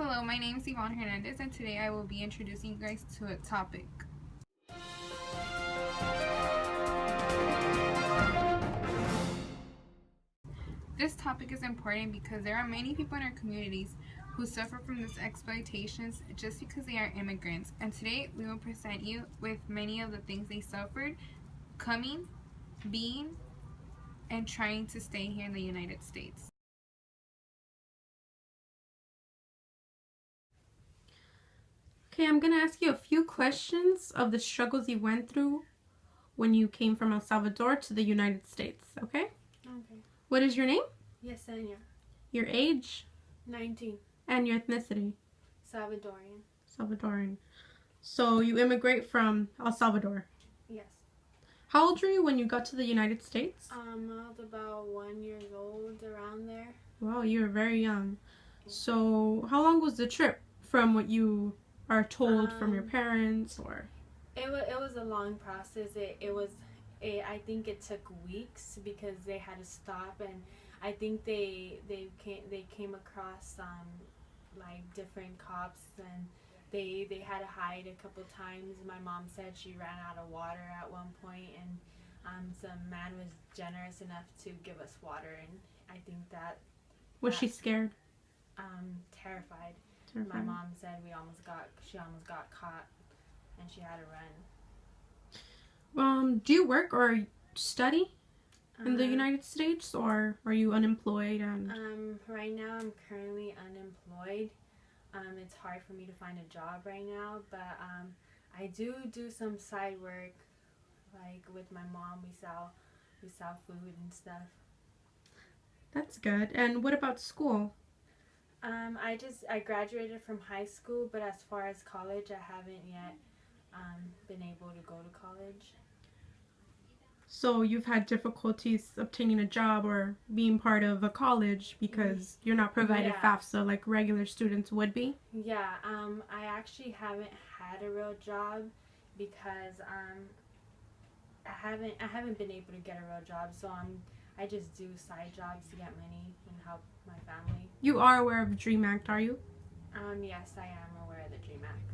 Hello, my name is Yvonne Hernandez, and today I will be introducing you guys to a topic. This topic is important because there are many people in our communities who suffer from these exploitations just because they are immigrants. And today we will present you with many of the things they suffered coming, being, and trying to stay here in the United States. Okay, I'm going to ask you a few questions of the struggles you went through when you came from El Salvador to the United States, okay? Okay. What is your name? Yesenia. Your age? 19. And your ethnicity? Salvadorian. Salvadoran. So you immigrate from El Salvador? Yes. How old were you when you got to the United States? I was about 1 year old, around there. Wow, you were very young. So how long was the trip from what you are told from your parents, or? It was a long process. I think it took weeks because they had to stop, and I think they came across like different cops, and they had to hide a couple times. My mom said she ran out of water at one point, and some man was generous enough to give us water, and I think that Was she scared? terrified. Terrified. My mom said she almost got caught, and she had to run. Do you work or study in the United States, or are you unemployed? And right now I'm currently unemployed. It's hard for me to find a job right now, but I do some side work, like with my mom. We sell food and stuff. That's good. And what about school? I graduated from high school, but as far as college, I haven't yet been able to go to college. So you've had difficulties obtaining a job or being part of a college because you're not provided FAFSA like regular students would be? Yeah, I actually haven't had a real job because I haven't been able to get a real job, so I just do side jobs to get money and help my family. You are aware of the DREAM Act, are you? Yes, I am aware of the DREAM Act.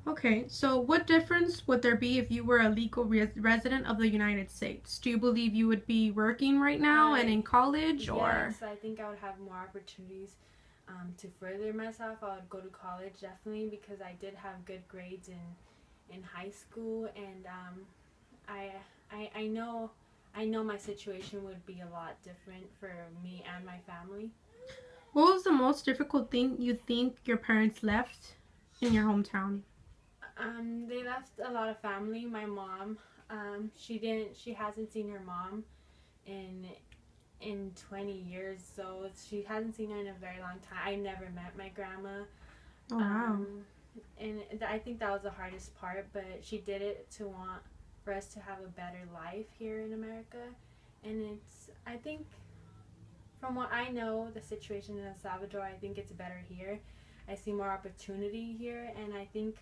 Okay, so what difference would there be if you were a legal resident of the United States? Do you believe you would be working right now and in college, or? Yes, I think I would have more opportunities to further myself. I would go to college definitely because I did have good grades in high school, and I know my situation would be a lot different for me and my family. What was the most difficult thing you think your parents left in your hometown? They left a lot of family. My mom, she hasn't seen her mom in 20 years, so she hasn't seen her in a very long time. I never met my grandma. Oh, wow. And I think that was the hardest part, but she did it to want for us to have a better life here in America. And I think, from what I know, the situation in El Salvador, I think it's better here. I see more opportunity here, and I think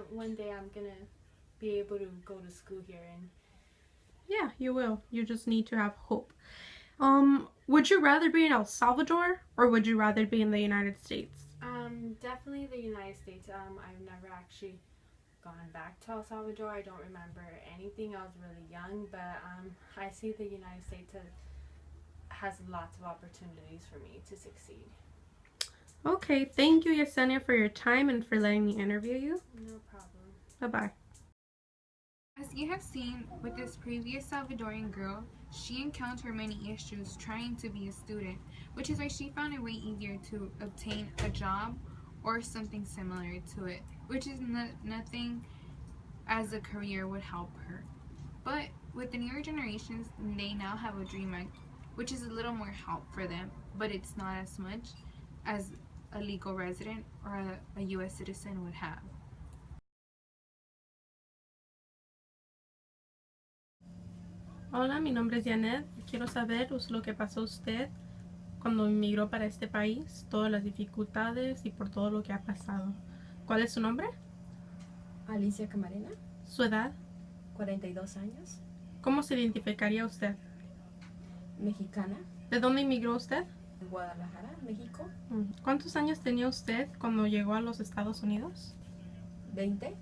one day I'm gonna be able to go to school here. And yeah, you will. You just need to have hope. Would you rather be in El Salvador or would you rather be in the United States? Definitely the United States. I've never actually gone back to El Salvador. I don't remember anything. I was really young, but I see the United States has lots of opportunities for me to succeed. Okay, thank you, Yesenia, for your time and for letting me interview you. No problem. Bye-bye. As you have seen with this previous Salvadorian girl, she encountered many issues trying to be a student, which is why she found it way easier to obtain a job or something similar to it, which is nothing as a career would help her. But with the newer generations, they now have a DREAM Act, which is a little more help for them, but it's not as much as a legal resident or a U.S. citizen would have. Hola, mi nombre es Janet. Quiero saber lo que pasó usted cuando inmigró para este país, todas las dificultades y por todo lo que ha pasado. ¿Cuál es su nombre? Alicia Camarena. ¿Su edad? 42 años. ¿Cómo se identificaría usted? Mexicana. ¿De dónde inmigró usted? En Guadalajara, México. ¿Cuántos años tenía usted cuando llegó a los Estados Unidos? 20.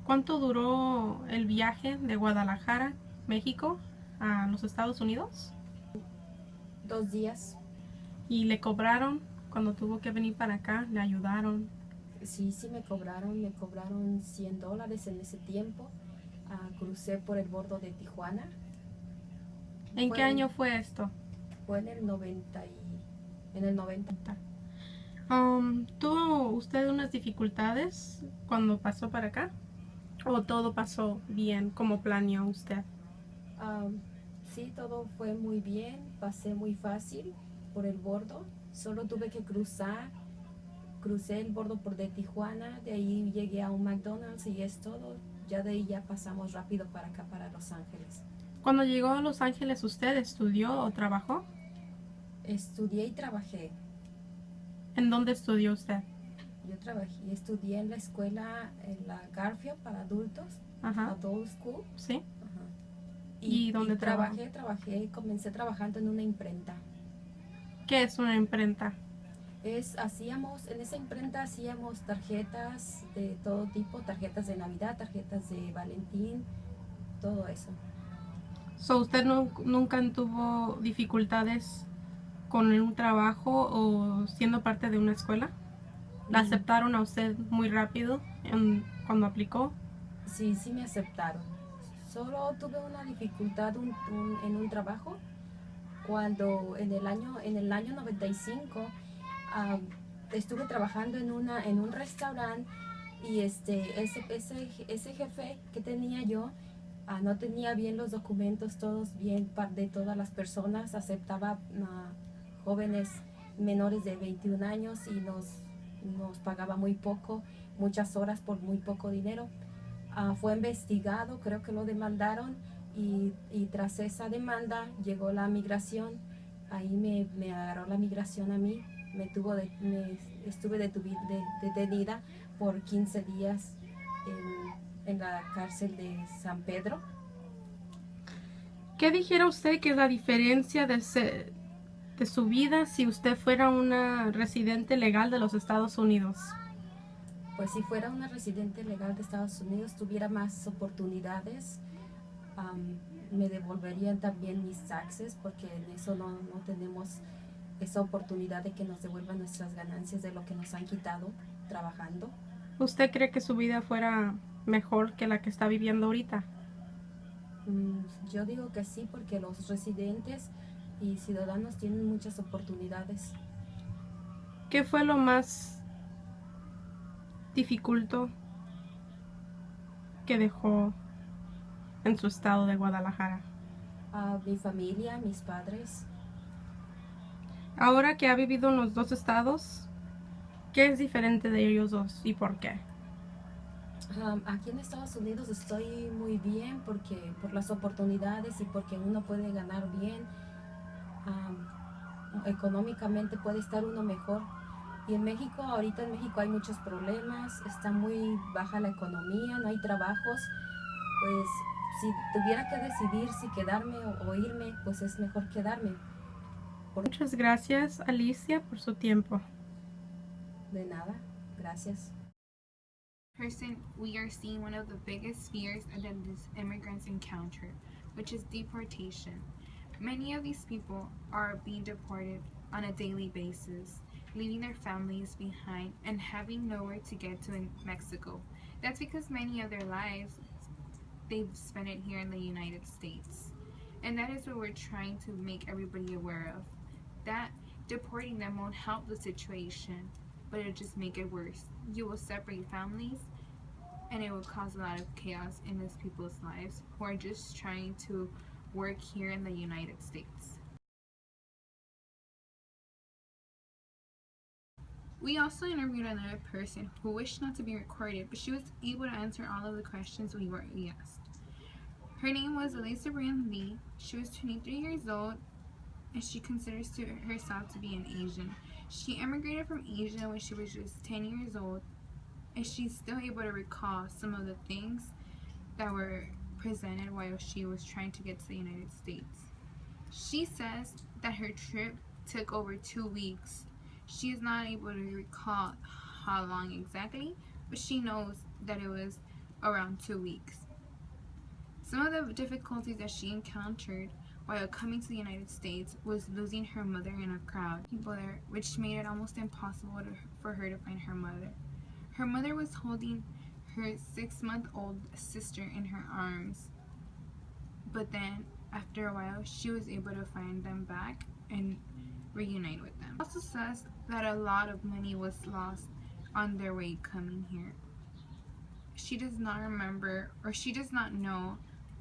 ¿Cuánto duró el viaje de Guadalajara, México, a los Estados Unidos? 2 días. ¿Y le cobraron cuando tuvo que venir para acá? ¿Le ayudaron? Sí, me cobraron $100 en ese tiempo. Crucé por el bordo de Tijuana. ¿En Fue- qué año fue esto? Fue en el 90. ¿Tuvo usted unas dificultades cuando pasó para acá? ¿O todo pasó bien como planeó usted? Sí, todo fue muy bien. Pasé muy fácil por el bordo. Solo tuve que crucé el bordo por de Tijuana, de ahí llegué a un McDonald's y es todo. Ya de ahí ya pasamos rápido para acá, para Los Ángeles. Cuando llegó a Los Ángeles, ¿usted estudió o trabajó? Estudié y trabajé. ¿En dónde estudió usted? Yo estudié en la escuela, en la Garfield para adultos, Ajá, Adult School. sí. Ajá. ¿Y dónde comencé trabajando en una imprenta. ¿Qué es una imprenta? En esa imprenta hacíamos tarjetas de todo tipo, tarjetas de Navidad, tarjetas de Valentín, todo eso. ¿Usted nunca tuvo dificultades con un trabajo o siendo parte de una escuela? ¿La aceptaron a usted muy rápido cuando aplicó? Sí, me aceptaron. Solo tuve una dificultad en un trabajo cuando en el año 95 estuve trabajando en un restaurante y ese jefe que tenía yo no tenía bien los documentos todos bien de todas las personas, aceptaba jóvenes menores de 21 años y nos pagaba muy poco, muchas horas por muy poco dinero. Fue investigado, creo que lo demandaron y tras esa demanda llegó la migración. Ahí me agarró la migración a mí, estuve detenida por 15 días en la cárcel de San Pedro. ¿Qué dijera usted que es la diferencia de su vida si usted fuera una residente legal de los Estados Unidos? Pues si fuera una residente legal de Estados Unidos, tuviera más oportunidades. Me devolverían también mis taxes porque en eso no tenemos esa oportunidad de que nos devuelvan nuestras ganancias de lo que nos han quitado trabajando. ¿Usted cree que su vida fuera mejor que la que está viviendo ahorita? Yo digo que sí, porque los residentes y ciudadanos tienen muchas oportunidades. ¿Qué fue lo más dificulto que dejó en su estado de Guadalajara? Mi familia, mis padres. Ahora que ha vivido en los dos estados, ¿qué es diferente de ellos dos y por qué? Aquí en Estados Unidos estoy muy bien por las oportunidades y porque uno puede ganar bien. Económicamente puede estar uno mejor. Y ahorita en México hay muchos problemas, está muy baja la economía, no hay trabajos. Pues si tuviera que decidir si quedarme o irme, pues es mejor quedarme. Muchas gracias, Alicia, por su tiempo. De nada, gracias. Person, we are seeing one of the biggest fears that these immigrants encounter, which is deportation. Many of these people are being deported on a daily basis, leaving their families behind and having nowhere to get to in Mexico. That's because many of their lives they've spent it here in the United States. And that is what we're trying to make everybody aware of. That deporting them won't help the situation, but it'll just make it worse. You will separate families, and it will cause a lot of chaos in these people's lives who are just trying to work here in the United States. We also interviewed another person who wished not to be recorded, but she was able to answer all of the questions we asked. Her name was Elisa Brian Lee. She was 23 years old, and she considers herself to be an Asian. She immigrated from Asia when she was just 10 years old, and she's still able to recall some of the things that were presented while she was trying to get to the United States. She says that her trip took over 2 weeks. She is not able to recall how long exactly, but she knows that it was around 2 weeks. Some of the difficulties that she encountered while coming to the United States was losing her mother in a crowd of people there, which made it almost impossible for her to find her mother. Her mother was holding her 6-month-old sister in her arms, but then after a while she was able to find them back and reunite with them. It also says that a lot of money was lost on their way coming here. She does not remember, or she does not know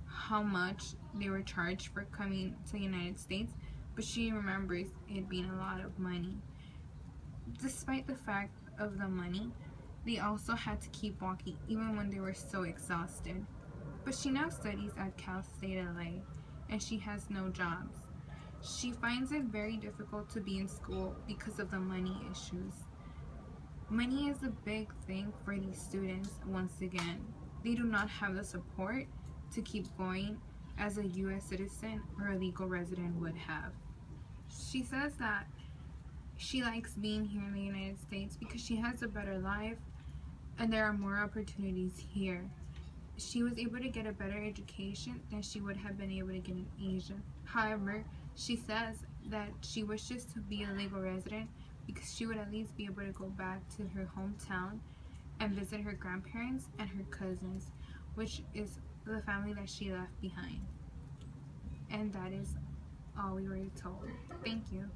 how much they were charged for coming to the United States, but she remembers it being a lot of money. Despite the fact of the money, they also had to keep walking even when they were so exhausted. But she now studies at Cal State LA, and she has no jobs. She finds it very difficult to be in school because of the money issues. Money is a big thing for these students. Once again, they do not have the support to keep going as a U.S. citizen or a legal resident would have. She says that she likes being here in the United States because she has a better life and there are more opportunities here. She was able to get a better education than she would have been able to get in Asia. However, she says that she wishes to be a legal resident because she would at least be able to go back to her hometown and visit her grandparents and her cousins, which is the family that she left behind. And that is all we were told. Thank you.